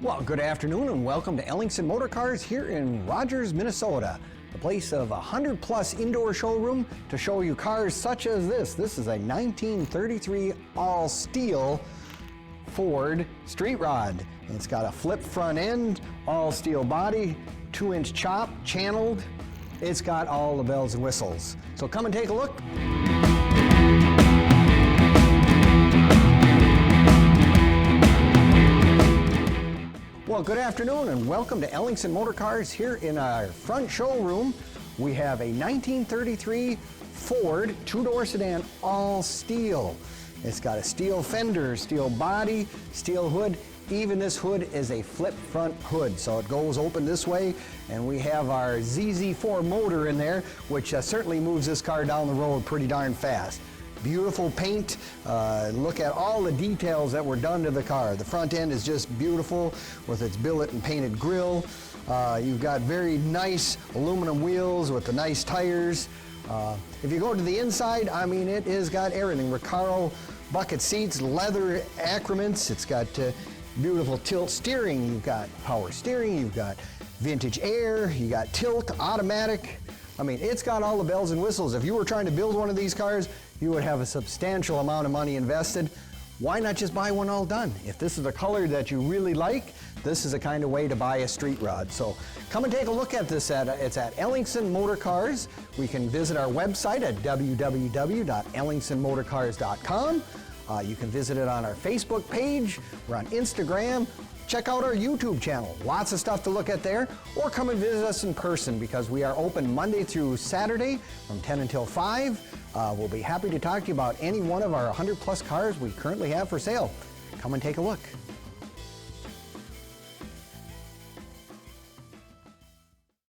Well, good afternoon and welcome to Ellingson Motorcars here in Rogers, Minnesota. The place of a 100-plus indoor showroom to show you cars such as this. This is a 1933 all-steel Ford Streetrod. It's got a flip front end, all-steel body, 2-inch chop, channeled. It's got all the bells and whistles. So come and take a look. Well, good afternoon and welcome to Ellingson Motorcars here in our front showroom. We have a 1933 Ford two-door sedan, all steel. It's got a steel fender, steel body, steel hood. Even this hood is a flip front hood, so it goes open this way, and we have our ZZ4 motor in there, which certainly moves this car down the road pretty darn fast. Beautiful paint. Look at all the details that were done to the car. The front end is just beautiful with its billet and painted grille. You've got very nice aluminum wheels with the nice tires. If you go to the inside, I mean, it has got everything. Recaro bucket seats, leather accoutrements. It's got beautiful tilt steering. You've got power steering. You've got vintage air. You got tilt, automatic. I mean, it's got all the bells and whistles. If you were trying to build one of these cars, you would have a substantial amount of money invested. Why not just buy one all done? If this is a color that you really like, this is a kind of way to buy a Streetrod. So come and take a look at this. It's at Ellingson Motorcars. We can visit our website at www.ellingsonmotorcars.com. You can visit it on our Facebook page. We're on Instagram. Check out our YouTube channel. Lots of stuff to look at there. Or come and visit us in person because we are open Monday through Saturday from 10 until 5. We'll be happy to talk to you about any one of our 100-plus cars we currently have for sale. Come and take a look.